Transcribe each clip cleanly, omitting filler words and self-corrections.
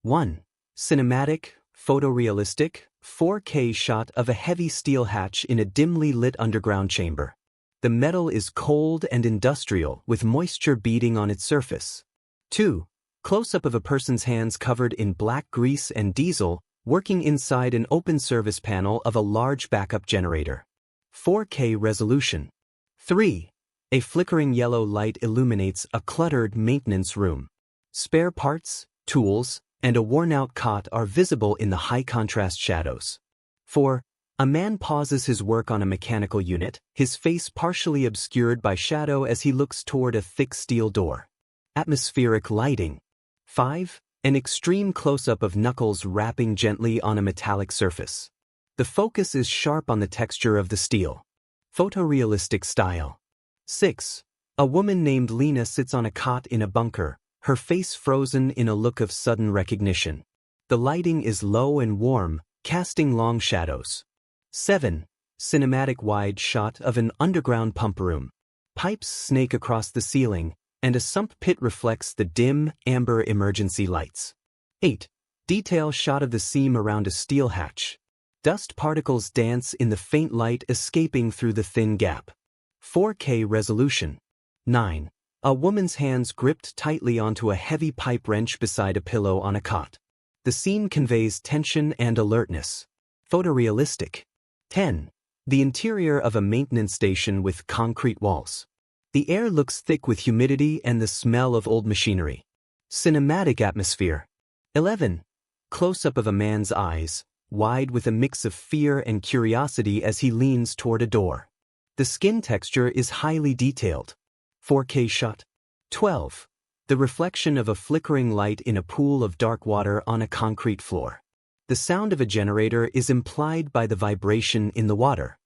1. Cinematic, photorealistic, 4K shot of a heavy steel hatch in a dimly lit underground chamber. The metal is cold and industrial, with moisture beading on its surface. 2. Close-up of a person's hands covered in black grease and diesel, working inside an open service panel of a large backup generator. 4K resolution. 3. A flickering yellow light illuminates a cluttered maintenance room. Spare parts, tools, and a worn-out cot are visible in the high-contrast shadows. 4. A man pauses his work on a mechanical unit, his face partially obscured by shadow as he looks toward a thick steel door. Atmospheric lighting. 5. An extreme close-up of knuckles rapping gently on a metallic surface. The focus is sharp on the texture of the steel. Photorealistic style. 6. A woman named Lena sits on a cot in a bunker, her face frozen in a look of sudden recognition. The lighting is low and warm, casting long shadows. 7. Cinematic wide shot of an underground pump room. Pipes snake across the ceiling, and a sump pit reflects the dim, amber emergency lights. 8. Detail shot of the seam around a steel hatch. Dust particles dance in the faint light escaping through the thin gap. 4K resolution. 9. A woman's hands gripped tightly onto a heavy pipe wrench beside a pillow on a cot. The scene conveys tension and alertness. Photorealistic. 10. The interior of a maintenance station with concrete walls. The air looks thick with humidity and the smell of old machinery. Cinematic atmosphere. 11. Close-up of a man's eyes, wide with a mix of fear and curiosity as he leans toward a door. The skin texture is highly detailed. 4K shot. 12. The reflection of a flickering light in a pool of dark water on a concrete floor. The sound of a generator is implied by the vibration in the water.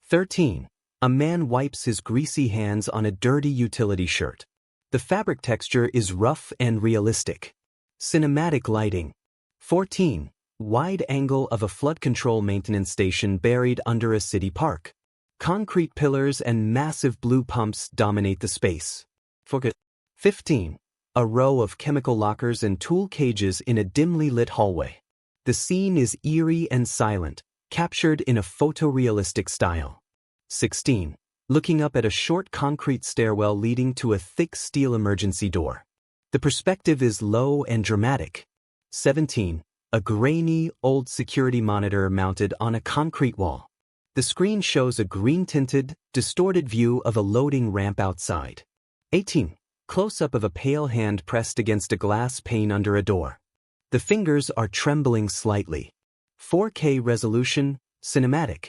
13. A man wipes his greasy hands on a dirty utility shirt. The fabric texture is rough and realistic. Cinematic lighting. 14. Wide angle of a flood control maintenance station buried under a city park. Concrete pillars and massive blue pumps dominate the space. 15. A row of chemical lockers and tool cages in a dimly lit hallway. The scene is eerie and silent, captured in a photorealistic style. 16. Looking up at a short concrete stairwell leading to a thick steel emergency door. The perspective is low and dramatic. 17. A grainy, old security monitor mounted on a concrete wall. The screen shows a green-tinted, distorted view of a loading ramp outside. 18. Close-up of a pale hand pressed against a glass pane under a door. The fingers are trembling slightly. 4K resolution, cinematic.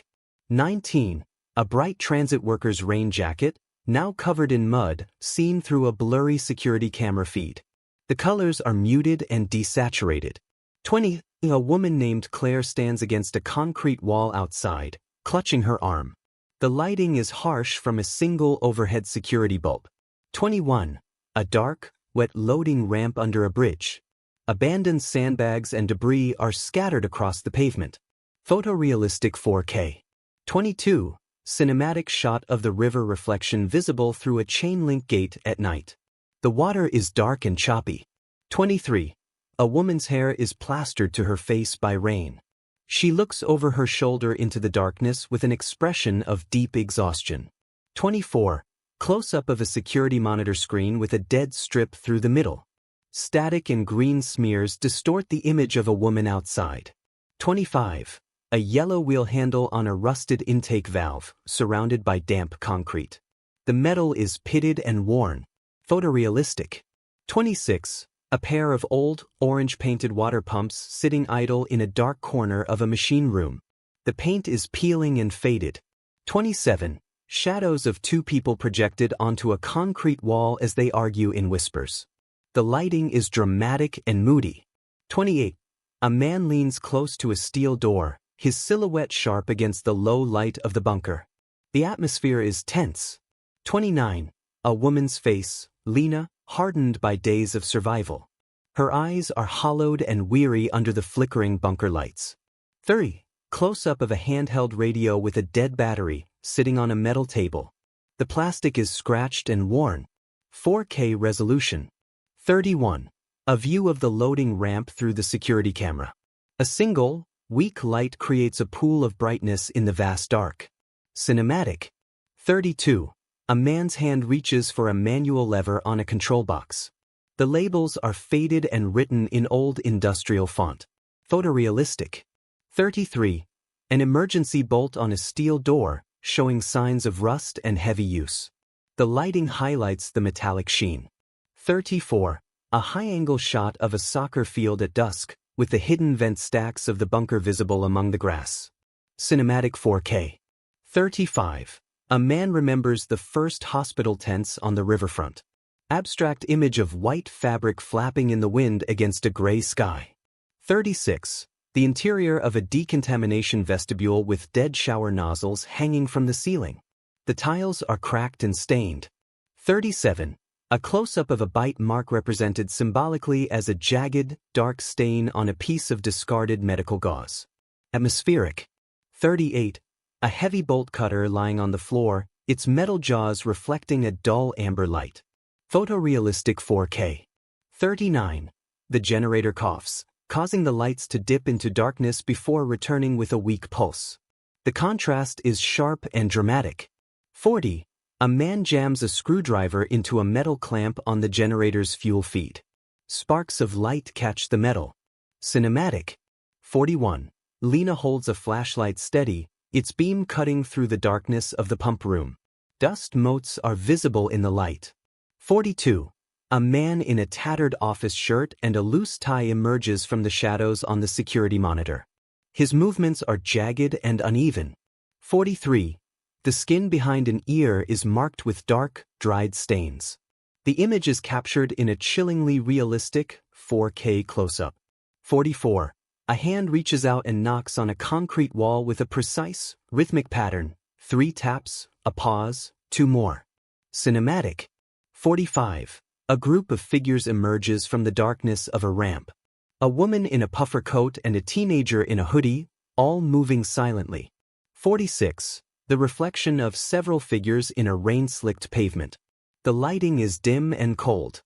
19. A bright transit worker's rain jacket, now covered in mud, seen through a blurry security camera feed. The colors are muted and desaturated. 20. A woman named Claire stands against a concrete wall outside, clutching her arm. The lighting is harsh from a single overhead security bulb. 21. A dark, wet loading ramp under a bridge. Abandoned sandbags and debris are scattered across the pavement. Photorealistic 4K. 22. Cinematic shot of the river reflection visible through a chain-link gate at night. The water is dark and choppy. 23. A woman's hair is plastered to her face by rain. She looks over her shoulder into the darkness with an expression of deep exhaustion. 24. Close-up of a security monitor screen with a dead strip through the middle. Static and green smears distort the image of a woman outside. 25. A yellow wheel handle on a rusted intake valve, surrounded by damp concrete. The metal is pitted and worn. Photorealistic. 26. A pair of old, orange-painted water pumps sitting idle in a dark corner of a machine room. The paint is peeling and faded. 27. Shadows of two people projected onto a concrete wall as they argue in whispers. The lighting is dramatic and moody. 28. A man leans close to a steel door, his silhouette sharp against the low light of the bunker. The atmosphere is tense. 29. A woman's face, Lena, hardened by days of survival. Her eyes are hollowed and weary under the flickering bunker lights. 30. Close-up of a handheld radio with a dead battery, sitting on a metal table. The plastic is scratched and worn. 4K resolution. 31. A view of the loading ramp through the security camera. A single, weak light creates a pool of brightness in the vast dark. Cinematic. 32. A man's hand reaches for a manual lever on a control box. The labels are faded and written in old industrial font. Photorealistic. 33. An emergency bolt on a steel door, showing signs of rust and heavy use. The lighting highlights the metallic sheen. 34. A high-angle shot of a soccer field at dusk, with the hidden vent stacks of the bunker visible among the grass. Cinematic 4K. 35. A man remembers the first hospital tents on the riverfront. Abstract image of white fabric flapping in the wind against a gray sky. 36. The interior of a decontamination vestibule with dead shower nozzles hanging from the ceiling. The tiles are cracked and stained. 37. A close-up of a bite mark represented symbolically as a jagged, dark stain on a piece of discarded medical gauze. Atmospheric. 38. A heavy bolt cutter lying on the floor, its metal jaws reflecting a dull amber light. Photorealistic 4K. 39. The generator coughs, causing the lights to dip into darkness before returning with a weak pulse. The contrast is sharp and dramatic. 40. A man jams a screwdriver into a metal clamp on the generator's fuel feed. Sparks of light catch the metal. Cinematic. 41. Lena holds a flashlight steady, its beam cutting through the darkness of the pump room. Dust motes are visible in the light. 42. A man in a tattered office shirt and a loose tie emerges from the shadows on the security monitor. His movements are jagged and uneven. 43. The skin behind an ear is marked with dark, dried stains. The image is captured in a chillingly realistic 4K close-up. 44. A hand reaches out and knocks on a concrete wall with a precise, rhythmic pattern. 3 taps, a pause, 2 more. Cinematic. 45. A group of figures emerges from the darkness of a ramp. A woman in a puffer coat and a teenager in a hoodie, all moving silently. 46. The reflection of several figures in a rain-slicked pavement. The lighting is dim and cold.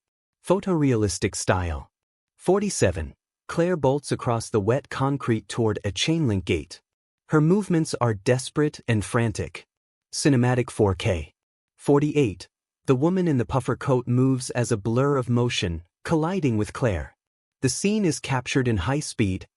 Photorealistic style. 47. Claire bolts across the wet concrete toward a chain-link gate. Her movements are desperate and frantic. Cinematic 4K. 48. The woman in the puffer coat moves as a blur of motion, colliding with Claire. The scene is captured in high speed.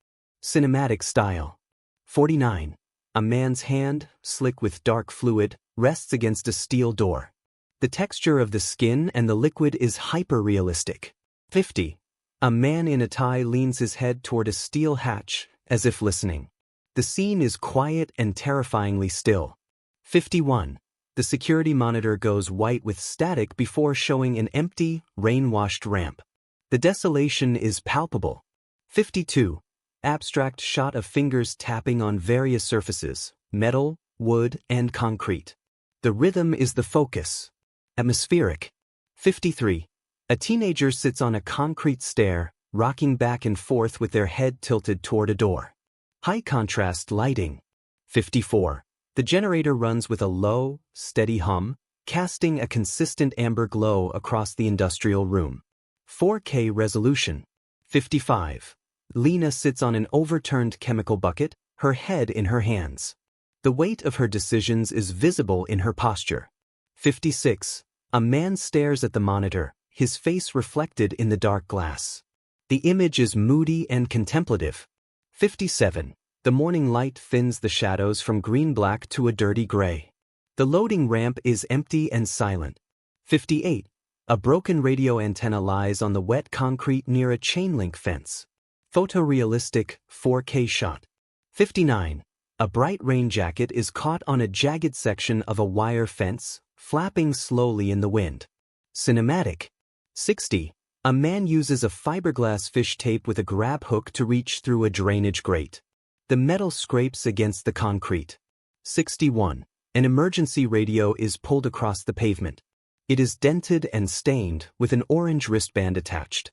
Cinematic style. 49. A man's hand, slick with dark fluid, rests against a steel door. The texture of the skin and the liquid is hyper-realistic. 50. A man in a tie leans his head toward a steel hatch, as if listening. The scene is quiet and terrifyingly still. 51. The security monitor goes white with static before showing an empty, rain-washed ramp. The desolation is palpable. 52. Abstract shot of fingers tapping on various surfaces, metal, wood, and concrete. The rhythm is the focus. Atmospheric. 53. A teenager sits on a concrete stair, rocking back and forth with their head tilted toward a door. High contrast lighting. 54. The generator runs with a low, steady hum, casting a consistent amber glow across the industrial room. 4K resolution. 55. Lena sits on an overturned chemical bucket, her head in her hands. The weight of her decisions is visible in her posture. 56. A man stares at the monitor, his face reflected in the dark glass. The image is moody and contemplative. 57. The morning light thins the shadows from green-black to a dirty gray. The loading ramp is empty and silent. 58. A broken radio antenna lies on the wet concrete near a chain-link fence. Photorealistic 4K shot. 59. A bright rain jacket is caught on a jagged section of a wire fence, flapping slowly in the wind. Cinematic. 60. A man uses a fiberglass fish tape with a grab hook to reach through a drainage grate. The metal scrapes against the concrete. 61. An emergency radio is pulled across the pavement. It is dented and stained with an orange wristband attached.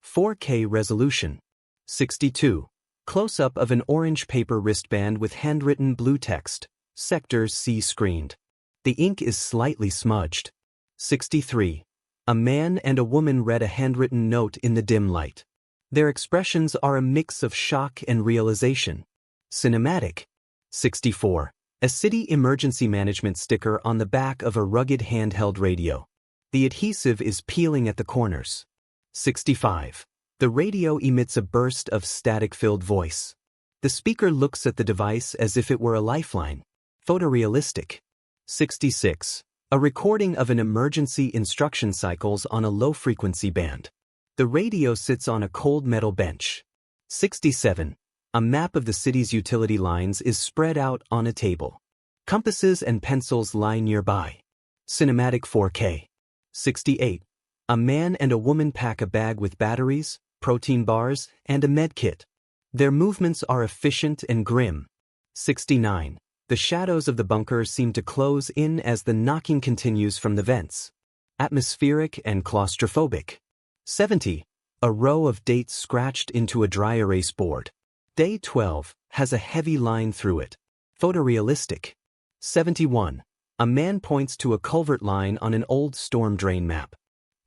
4K resolution. 62. Close-up of an orange paper wristband with handwritten blue text, Sector C screened. The ink is slightly smudged. 63. A man and a woman read a handwritten note in the dim light. Their expressions are a mix of shock and realization. Cinematic. 64. A city emergency management sticker on the back of a rugged handheld radio. The adhesive is peeling at the corners. 65. The radio emits a burst of static-filled voice. The speaker looks at the device as if it were a lifeline. Photorealistic. 66. A recording of an emergency instruction cycles on a low-frequency band. The radio sits on a cold metal bench. 67. A map of the city's utility lines is spread out on a table. Compasses and pencils lie nearby. Cinematic 4K. 68. A man and a woman pack a bag with batteries, protein bars, and a med kit. Their movements are efficient and grim. 69. The shadows of the bunker seem to close in as the knocking continues from the vents. Atmospheric and claustrophobic. 70. A row of dates scratched into a dry erase board. Day 12 has a heavy line through it. Photorealistic. 71. A man points to a culvert line on an old storm drain map.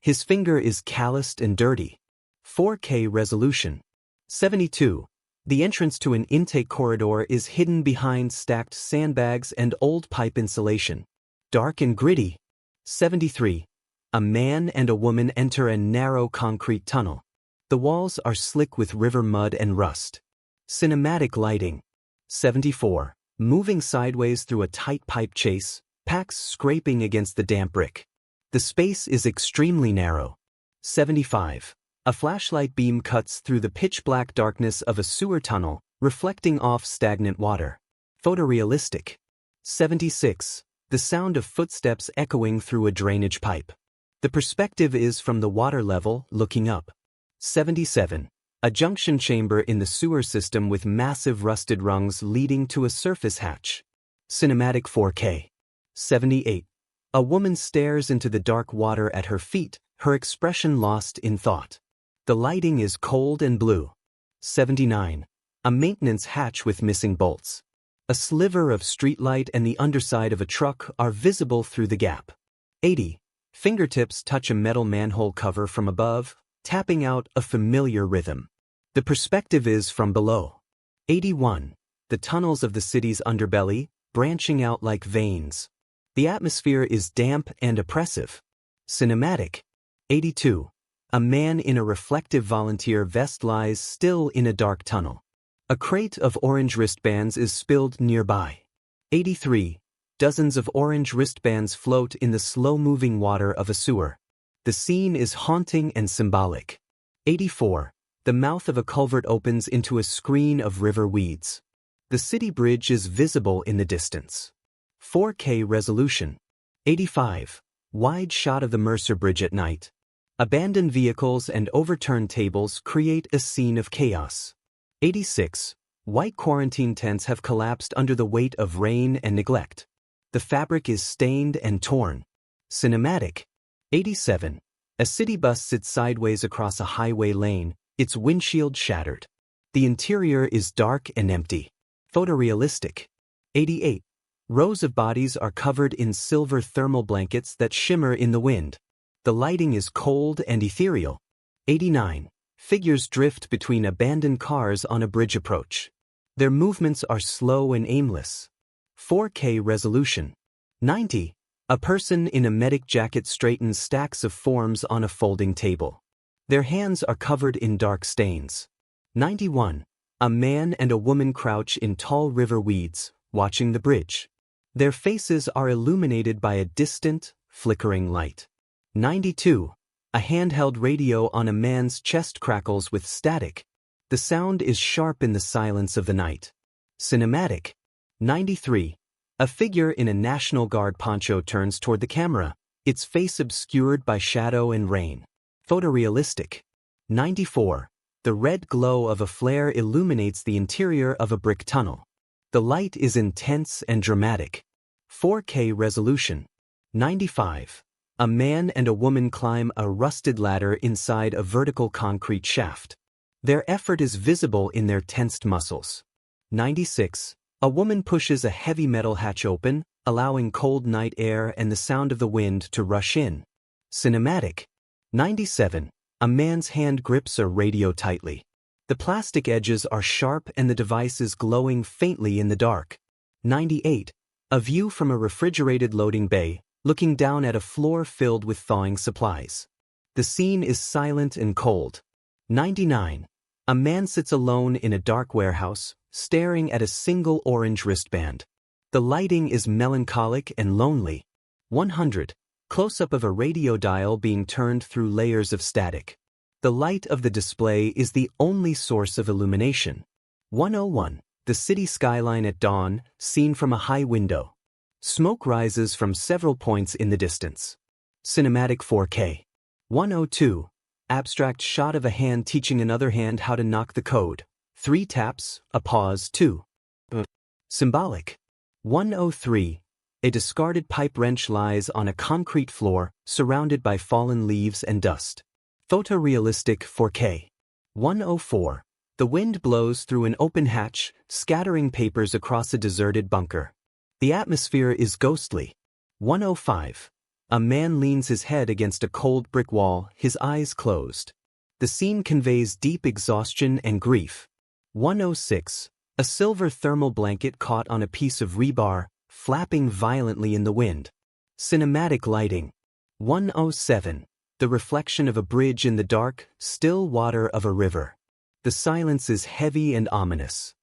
His finger is calloused and dirty. 4K resolution. 72. The entrance to an intake corridor is hidden behind stacked sandbags and old pipe insulation. Dark and gritty. 73. A man and a woman enter a narrow concrete tunnel. The walls are slick with river mud and rust. Cinematic lighting. 74. Moving sideways through a tight pipe chase, packs scraping against the damp brick. The space is extremely narrow. 75. A flashlight beam cuts through the pitch-black darkness of a sewer tunnel, reflecting off stagnant water. Photorealistic. 76. The sound of footsteps echoing through a drainage pipe. The perspective is from the water level, looking up. 77. A junction chamber in the sewer system with massive rusted rungs leading to a surface hatch. Cinematic 4K. 78. A woman stares into the dark water at her feet, her expression lost in thought. The lighting is cold and blue. 79. A maintenance hatch with missing bolts. A sliver of streetlight and the underside of a truck are visible through the gap. 80. Fingertips touch a metal manhole cover from above, tapping out a familiar rhythm. The perspective is from below. 81. The tunnels of the city's underbelly, branching out like veins. The atmosphere is damp and oppressive. Cinematic. 82. A man in a reflective volunteer vest lies still in a dark tunnel. A crate of orange wristbands is spilled nearby. 83. Dozens of orange wristbands float in the slow-moving water of a sewer. The scene is haunting and symbolic. 84. The mouth of a culvert opens into a screen of river weeds. The city bridge is visible in the distance. 4K resolution. 85. Wide shot of the Mercer Bridge at night. Abandoned vehicles and overturned tables create a scene of chaos. 86. White quarantine tents have collapsed under the weight of rain and neglect. The fabric is stained and torn. Cinematic. 87. A city bus sits sideways across a highway lane, its windshield shattered. The interior is dark and empty. Photorealistic. 88. Rows of bodies are covered in silver thermal blankets that shimmer in the wind. The lighting is cold and ethereal. 89. Figures drift between abandoned cars on a bridge approach. Their movements are slow and aimless. 4K resolution. 90. A person in a medic jacket straightens stacks of forms on a folding table. Their hands are covered in dark stains. 91. A man and a woman crouch in tall river weeds, watching the bridge. Their faces are illuminated by a distant, flickering light. 92. A handheld radio on a man's chest crackles with static. The sound is sharp in the silence of the night. Cinematic. 93. A figure in a National Guard poncho turns toward the camera, its face obscured by shadow and rain. Photorealistic. 94. The red glow of a flare illuminates the interior of a brick tunnel. The light is intense and dramatic. 4K resolution. 95. A man and a woman climb a rusted ladder inside a vertical concrete shaft. Their effort is visible in their tensed muscles. 96. A woman pushes a heavy metal hatch open, allowing cold night air and the sound of the wind to rush in. Cinematic. 97. A man's hand grips a radio tightly. The plastic edges are sharp and the device is glowing faintly in the dark. 98. A view from a refrigerated loading bay, looking down at a floor filled with thawing supplies. The scene is silent and cold. 99. A man sits alone in a dark warehouse, staring at a single orange wristband. The lighting is melancholic and lonely. 100. Close-up of a radio dial being turned through layers of static. The light of the display is the only source of illumination. 101. The city skyline at dawn, seen from a high window. Smoke rises from several points in the distance. Cinematic 4K. 102. Abstract shot of a hand teaching another hand how to knock the code. 3 taps, a pause, 2. Symbolic. 103. A discarded pipe wrench lies on a concrete floor, surrounded by fallen leaves and dust. Photorealistic 4K. 104. The wind blows through an open hatch, scattering papers across a deserted bunker. The atmosphere is ghostly. 105. A man leans his head against a cold brick wall, his eyes closed. The scene conveys deep exhaustion and grief. 106. A silver thermal blanket caught on a piece of rebar, flapping violently in the wind. Cinematic lighting. 107. The reflection of a bridge in the dark, still water of a river. The silence is heavy and ominous.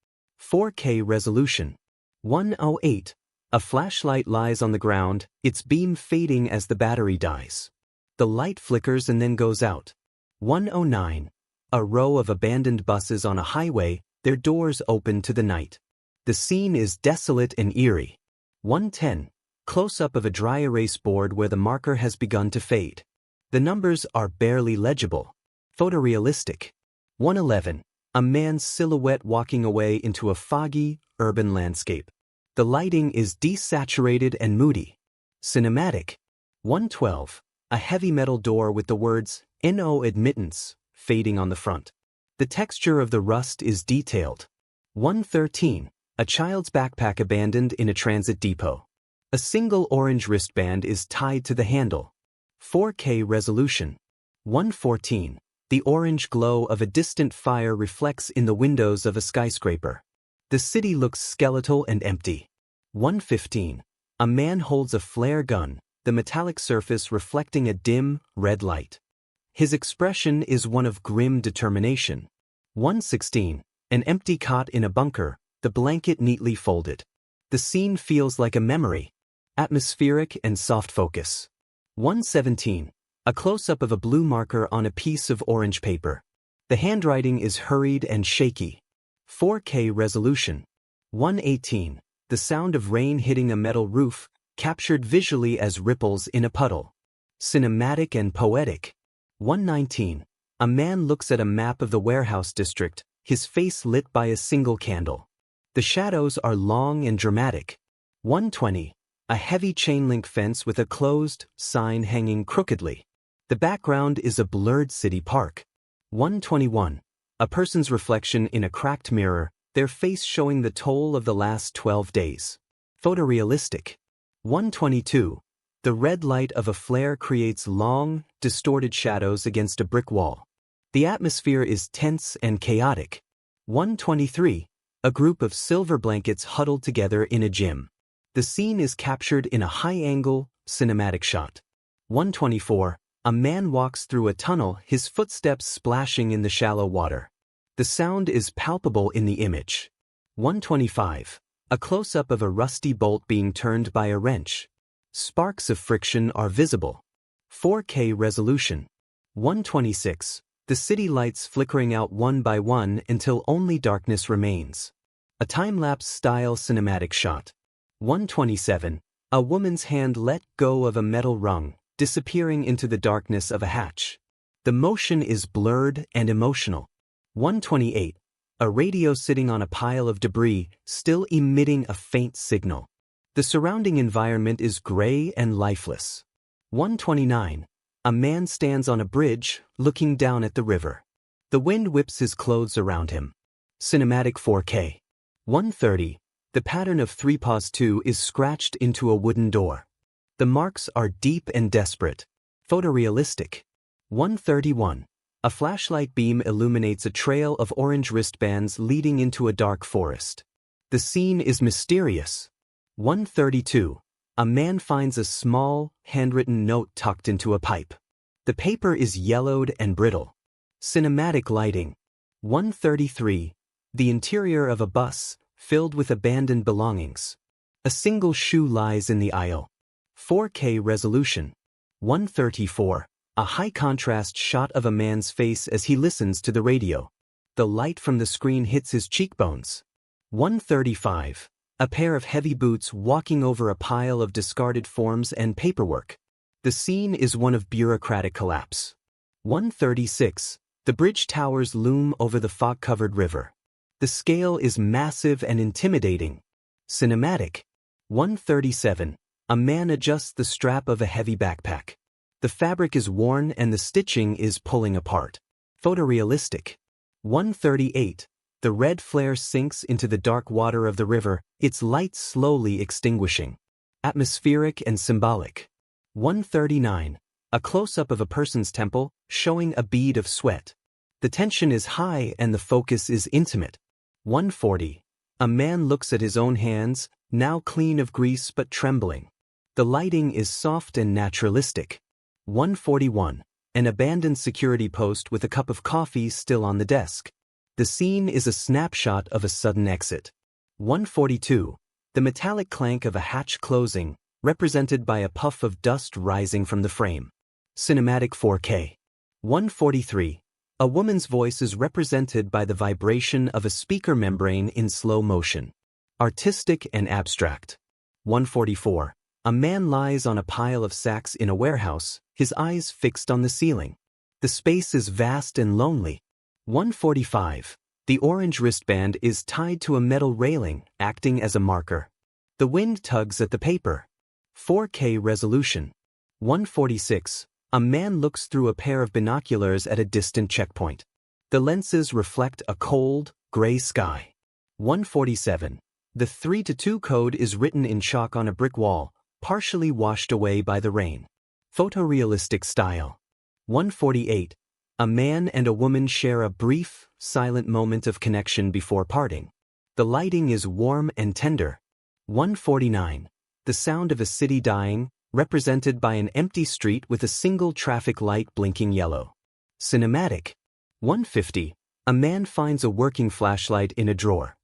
4K resolution. 108. A flashlight lies on the ground, its beam fading as the battery dies. The light flickers and then goes out. 109. A row of abandoned buses on a highway, their doors open to the night. The scene is desolate and eerie. 110. Close-up of a dry erase board where the marker has begun to fade. The numbers are barely legible. Photorealistic. 111. A man's silhouette walking away into a foggy, urban landscape. The lighting is desaturated and moody. Cinematic. 112. A heavy metal door with the words, "No admittance," fading on the front. The texture of the rust is detailed. 113. A child's backpack abandoned in a transit depot. A single orange wristband is tied to the handle. 4K resolution. 114. The orange glow of a distant fire reflects in the windows of a skyscraper. The city looks skeletal and empty. 115. A man holds a flare gun, the metallic surface reflecting a dim, red light. His expression is one of grim determination. 116. An empty cot in a bunker, the blanket neatly folded. The scene feels like a memory. Atmospheric and soft focus. 117. A close-up of a blue marker on a piece of orange paper. The handwriting is hurried and shaky. 4K resolution. 118. The sound of rain hitting a metal roof, captured visually as ripples in a puddle. Cinematic and poetic. 119. A man looks at a map of the warehouse district, his face lit by a single candle. The shadows are long and dramatic. 120. A heavy chain-link fence with a closed sign hanging crookedly. The background is a blurred city park. 121. A person's reflection in a cracked mirror, their face showing the toll of the last 12 days. Photorealistic. 122. The red light of a flare creates long, distorted shadows against a brick wall. The atmosphere is tense and chaotic. 123. A group of silver blankets huddled together in a gym. The scene is captured in a high-angle, cinematic shot. 124. A man walks through a tunnel, his footsteps splashing in the shallow water. The sound is palpable in the image. 125. A close-up of a rusty bolt being turned by a wrench. Sparks of friction are visible. 4K resolution. 126. The city lights flickering out one by one until only darkness remains. A time-lapse style cinematic shot. 127. A woman's hand let go of a metal rung, disappearing into the darkness of a hatch. The motion is blurred and emotional. 128. A radio sitting on a pile of debris, still emitting a faint signal. The surrounding environment is gray and lifeless. 129. A man stands on a bridge, looking down at the river. The wind whips his clothes around him. Cinematic 4K. 130. The pattern of 3 2 is scratched into a wooden door. The marks are deep and desperate. Photorealistic. 131. A flashlight beam illuminates a trail of orange wristbands leading into a dark forest. The scene is mysterious. 132. A man finds a small, handwritten note tucked into a pipe. The paper is yellowed and brittle. Cinematic lighting. 133. The interior of a bus, filled with abandoned belongings. A single shoe lies in the aisle. 4K resolution. 134. A high-contrast shot of a man's face as he listens to the radio. The light from the screen hits his cheekbones. 135. A pair of heavy boots walking over a pile of discarded forms and paperwork. The scene is one of bureaucratic collapse. 136. The bridge towers loom over the fog-covered river. The scale is massive and intimidating. Cinematic. 137. A man adjusts the strap of a heavy backpack. The fabric is worn and the stitching is pulling apart. Photorealistic. 138. The red flare sinks into the dark water of the river, its light slowly extinguishing. Atmospheric and symbolic. 139. A close-up of a person's temple, showing a bead of sweat. The tension is high and the focus is intimate. 140. A man looks at his own hands, now clean of grease but trembling. The lighting is soft and naturalistic. 141. An abandoned security post with a cup of coffee still on the desk. The scene is a snapshot of a sudden exit. 142. The metallic clank of a hatch closing, represented by a puff of dust rising from the frame. Cinematic 4K. 143. A woman's voice is represented by the vibration of a speaker membrane in slow motion. Artistic and abstract. 144. A man lies on a pile of sacks in a warehouse, his eyes fixed on the ceiling. The space is vast and lonely. 145. The orange wristband is tied to a metal railing, acting as a marker. The wind tugs at the paper. 4K resolution. 146. A man looks through a pair of binoculars at a distant checkpoint. The lenses reflect a cold, gray sky. 147. The 3-2 code is written in chalk on a brick wall, partially washed away by the rain. Photorealistic style. 148. A man and a woman share a brief, silent moment of connection before parting. The lighting is warm and tender. 149. The sound of a city dying, represented by an empty street with a single traffic light blinking yellow. Cinematic. 150. A man finds a working flashlight in a drawer.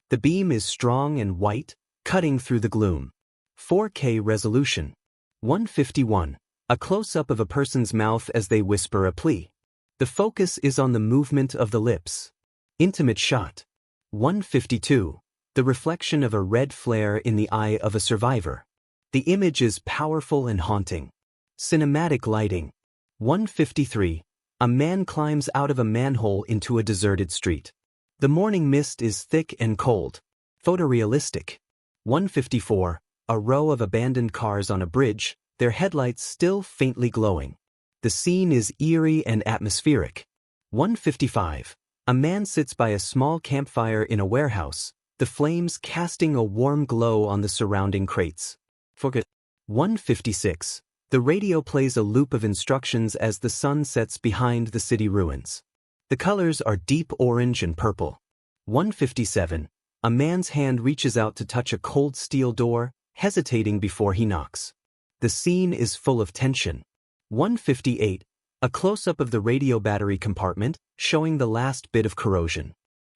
The beam is strong and white, cutting through the gloom. 4K resolution. 151. A close-up of a person's mouth as they whisper a plea. The focus is on the movement of the lips. Intimate shot. 152. The reflection of a red flare in the eye of a survivor. The image is powerful and haunting. Cinematic lighting. 153. A man climbs out of a manhole into a deserted street. The morning mist is thick and cold. Photorealistic. 154. A row of abandoned cars on a bridge, their headlights still faintly glowing. The scene is eerie and atmospheric. 155. A man sits by a small campfire in a warehouse, the flames casting a warm glow on the surrounding crates. 156. The radio plays a loop of instructions as the sun sets behind the city ruins. The colors are deep orange and purple. 157. A man's hand reaches out to touch a cold steel door, hesitating before he knocks. The scene is full of tension. 158. A close-up of the radio battery compartment, showing the last bit of corrosion.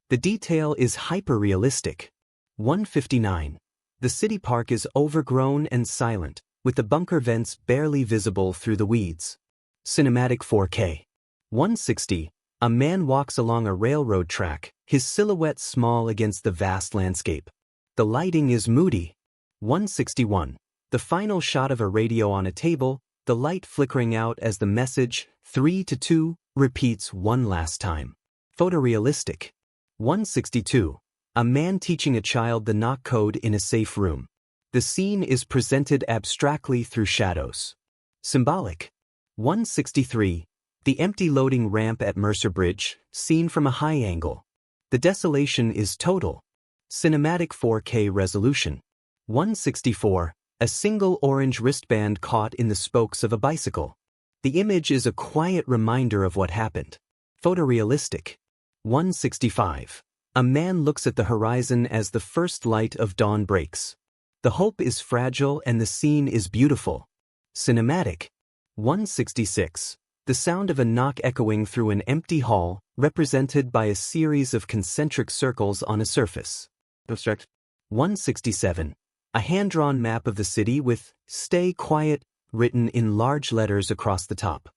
The detail is hyper-realistic. 159. The city park is overgrown and silent, with the bunker vents barely visible through the weeds. Cinematic 4K. 160. A man walks along a railroad track, his silhouette small against the vast landscape. The lighting is moody. 161. The final shot of a radio on a table, the light flickering out as the message, 3-2, repeats one last time. Photorealistic. 162. A man teaching a child the knock code in a safe room. The scene is presented abstractly through shadows. Symbolic. 163. The empty loading ramp at Mercer Bridge, seen from a high angle. The desolation is total. Cinematic 4K resolution. 164. A single orange wristband caught in the spokes of a bicycle. The image is a quiet reminder of what happened. Photorealistic. 165. A man looks at the horizon as the first light of dawn breaks. The hope is fragile and the scene is beautiful. Cinematic. 166. The sound of a knock echoing through an empty hall, represented by a series of concentric circles on a surface. Abstract. 167. A hand-drawn map of the city with "Stay quiet" written in large letters across the top.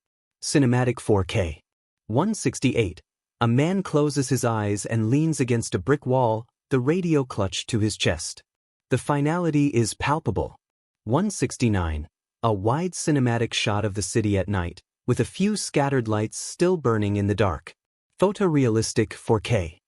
Cinematic 4K. 168. A man closes his eyes and leans against a brick wall, the radio clutched to his chest. The finality is palpable. 169. A wide cinematic shot of the city at night, with a few scattered lights still burning in the dark. Photorealistic 4K.